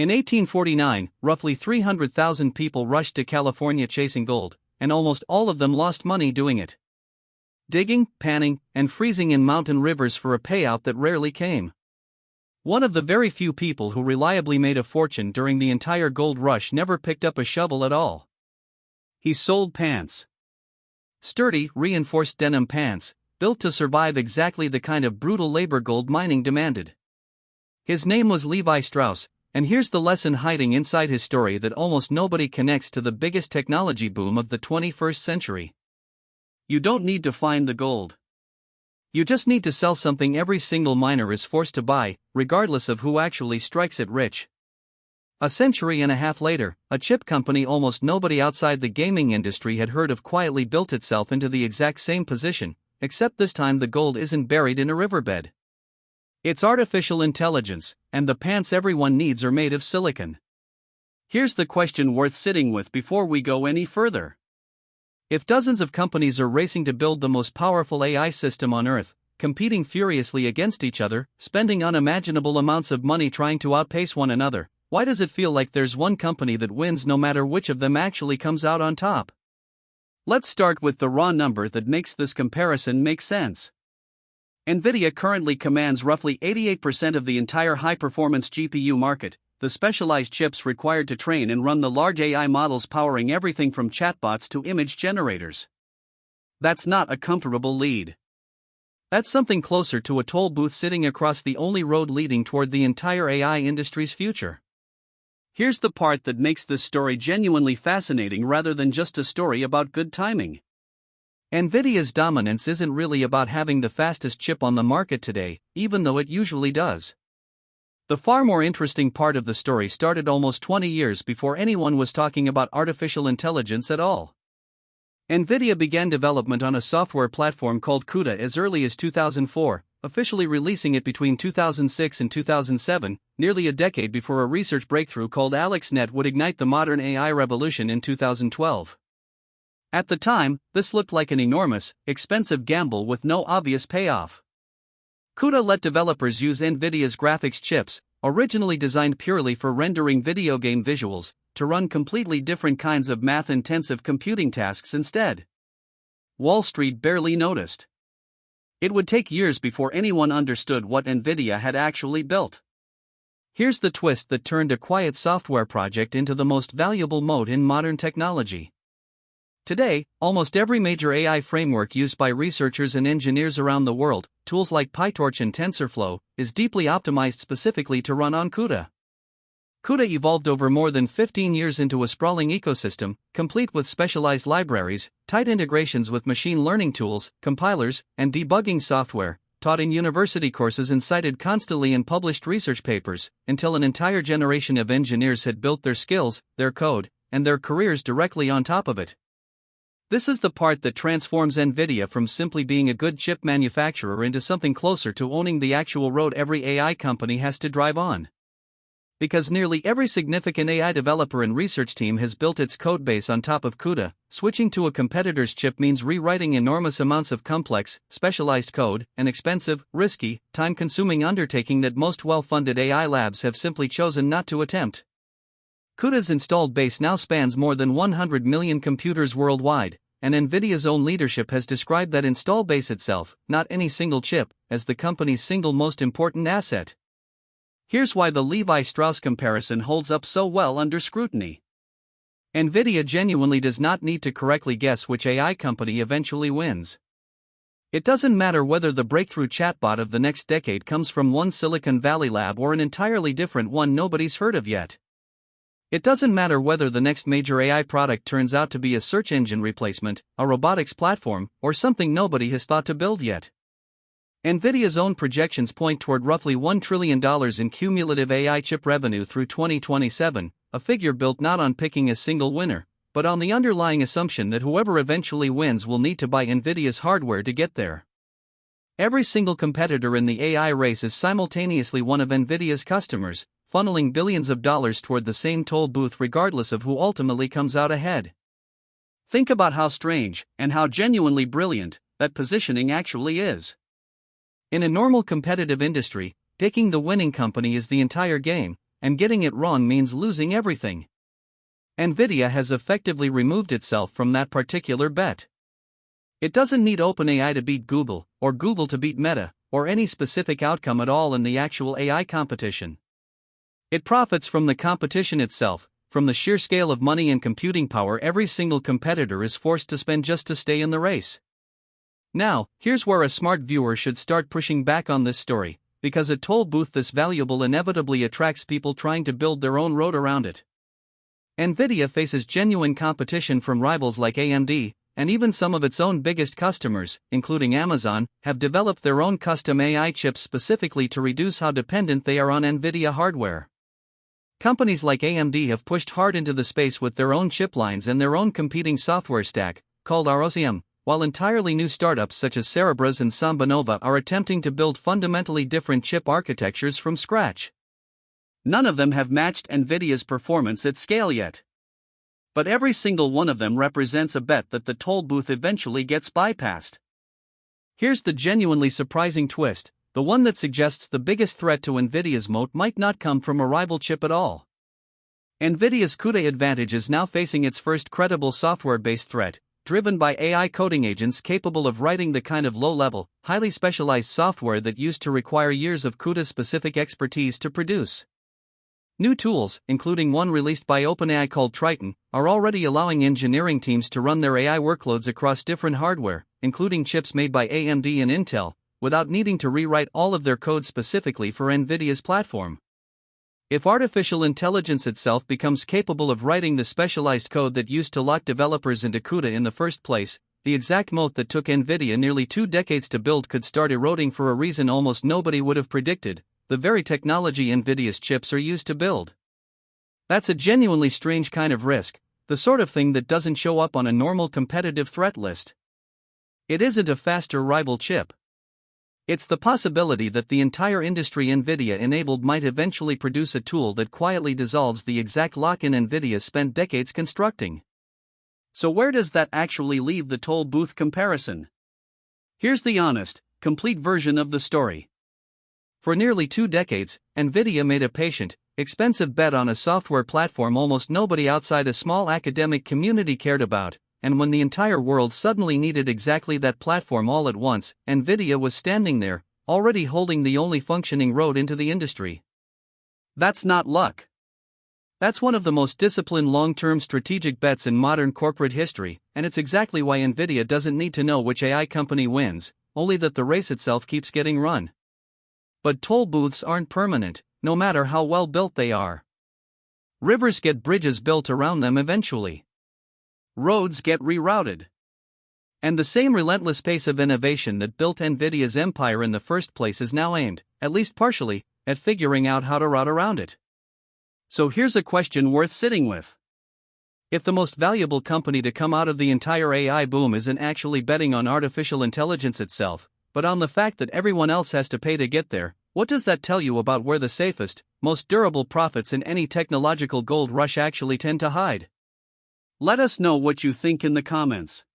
In 1849, roughly 300,000 people rushed to California chasing gold, and almost all of them lost money doing it. Digging, panning, and freezing in mountain rivers for a payout that rarely came. One of the very few people who reliably made a fortune during the entire gold rush never picked up a shovel at all. He sold pants. Sturdy, reinforced denim pants, built to survive exactly the kind of brutal labor gold mining demanded. His name was Levi Strauss, and here's the lesson hiding inside his story that almost nobody connects to the biggest technology boom of the 21st century. You don't need to find the gold. You just need to sell something every single miner is forced to buy, regardless of who actually strikes it rich. A century and a half later, a chip company almost nobody outside the gaming industry had heard of quietly built itself into the exact same position, except this time the gold isn't buried in a riverbed. It's artificial intelligence, and the pants everyone needs are made of silicon. Here's the question worth sitting with before we go any further. If dozens of companies are racing to build the most powerful AI system on Earth, competing furiously against each other, spending unimaginable amounts of money trying to outpace one another, why does it feel like there's one company that wins no matter which of them actually comes out on top? Let's start with the raw number that makes this comparison make sense. Nvidia currently commands roughly 88% of the entire high-performance GPU market, the specialized chips required to train and run the large AI models powering everything from chatbots to image generators. That's not a comfortable lead. That's something closer to a toll booth sitting across the only road leading toward the entire AI industry's future. Here's the part that makes this story genuinely fascinating rather than just a story about good timing. Nvidia's dominance isn't really about having the fastest chip on the market today, even though it usually does. The far more interesting part of the story started almost 20 years before anyone was talking about artificial intelligence at all. Nvidia began development on a software platform called CUDA as early as 2004, officially releasing it between 2006 and 2007, nearly a decade before a research breakthrough called AlexNet would ignite the modern AI revolution in 2012. At the time, this looked like an enormous, expensive gamble with no obvious payoff. CUDA let developers use Nvidia's graphics chips, originally designed purely for rendering video game visuals, to run completely different kinds of math-intensive computing tasks instead. Wall Street barely noticed. It would take years before anyone understood what Nvidia had actually built. Here's the twist that turned a quiet software project into the most valuable moat in modern technology. Today, almost every major AI framework used by researchers and engineers around the world, tools like PyTorch and TensorFlow, is deeply optimized specifically to run on CUDA. CUDA evolved over more than 15 years into a sprawling ecosystem, complete with specialized libraries, tight integrations with machine learning tools, compilers, and debugging software, taught in university courses and cited constantly in published research papers, until an entire generation of engineers had built their skills, their code, and their careers directly on top of it. This is the part that transforms Nvidia from simply being a good chip manufacturer into something closer to owning the actual road every AI company has to drive on. Because nearly every significant AI developer and research team has built its codebase on top of CUDA, switching to a competitor's chip means rewriting enormous amounts of complex, specialized code, an expensive, risky, time-consuming undertaking that most well-funded AI labs have simply chosen not to attempt. CUDA's installed base now spans more than 100 million computers worldwide, and Nvidia's own leadership has described that install base itself, not any single chip, as the company's single most important asset. Here's why the Levi Strauss comparison holds up so well under scrutiny. Nvidia genuinely does not need to correctly guess which AI company eventually wins. It doesn't matter whether the breakthrough chatbot of the next decade comes from one Silicon Valley lab or an entirely different one nobody's heard of yet. It doesn't matter whether the next major AI product turns out to be a search engine replacement, a robotics platform, or something nobody has thought to build yet. Nvidia's own projections point toward roughly $1 trillion in cumulative AI chip revenue through 2027, a figure built not on picking a single winner, but on the underlying assumption that whoever eventually wins will need to buy Nvidia's hardware to get there. Every single competitor in the AI race is simultaneously one of Nvidia's customers, funneling billions of dollars toward the same toll booth regardless of who ultimately comes out ahead. Think about how strange, and how genuinely brilliant, that positioning actually is. In a normal competitive industry, picking the winning company is the entire game, and getting it wrong means losing everything. Nvidia has effectively removed itself from that particular bet. It doesn't need OpenAI to beat Google, or Google to beat Meta, or any specific outcome at all in the actual AI competition. It profits from the competition itself, from the sheer scale of money and computing power every single competitor is forced to spend just to stay in the race. Now, here's where a smart viewer should start pushing back on this story, because a toll booth this valuable inevitably attracts people trying to build their own road around it. Nvidia faces genuine competition from rivals like AMD, and even some of its own biggest customers, including Amazon, have developed their own custom AI chips specifically to reduce how dependent they are on Nvidia hardware. Companies like AMD have pushed hard into the space with their own chip lines and their own competing software stack, called ROCm, while entirely new startups such as Cerebras and Sambanova are attempting to build fundamentally different chip architectures from scratch. None of them have matched Nvidia's performance at scale yet. But every single one of them represents a bet that the toll booth eventually gets bypassed. Here's the genuinely surprising twist, the one that suggests the biggest threat to Nvidia's moat might not come from a rival chip at all. Nvidia's CUDA advantage is now facing its first credible software-based threat, driven by AI coding agents capable of writing the kind of low-level, highly specialized software that used to require years of CUDA-specific expertise to produce. New tools, including one released by OpenAI called Triton, are already allowing engineering teams to run their AI workloads across different hardware, including chips made by AMD and Intel, without needing to rewrite all of their code specifically for Nvidia's platform. If artificial intelligence itself becomes capable of writing the specialized code that used to lock developers into CUDA in the first place, the exact moat that took Nvidia nearly 2 decades to build could start eroding for a reason almost nobody would have predicted: the very technology Nvidia's chips are used to build. That's a genuinely strange kind of risk, the sort of thing that doesn't show up on a normal competitive threat list. It isn't a faster rival chip. It's the possibility that the entire industry Nvidia enabled might eventually produce a tool that quietly dissolves the exact lock-in Nvidia spent decades constructing. So where does that actually leave the toll booth comparison? Here's the honest, complete version of the story. For nearly 2 decades, Nvidia made a patient, expensive bet on a software platform almost nobody outside a small academic community cared about, and when the entire world suddenly needed exactly that platform all at once, Nvidia was standing there, already holding the only functioning road into the industry. That's not luck. That's one of the most disciplined long-term strategic bets in modern corporate history, and it's exactly why Nvidia doesn't need to know which AI company wins, only that the race itself keeps getting run. But toll booths aren't permanent, no matter how well built they are. Rivers get bridges built around them eventually. Roads get rerouted. And the same relentless pace of innovation that built Nvidia's empire in the first place is now aimed, at least partially, at figuring out how to route around it. So here's a question worth sitting with. If the most valuable company to come out of the entire AI boom isn't actually betting on artificial intelligence itself, but on the fact that everyone else has to pay to get there, what does that tell you about where the safest, most durable profits in any technological gold rush actually tend to hide? Let us know what you think in the comments.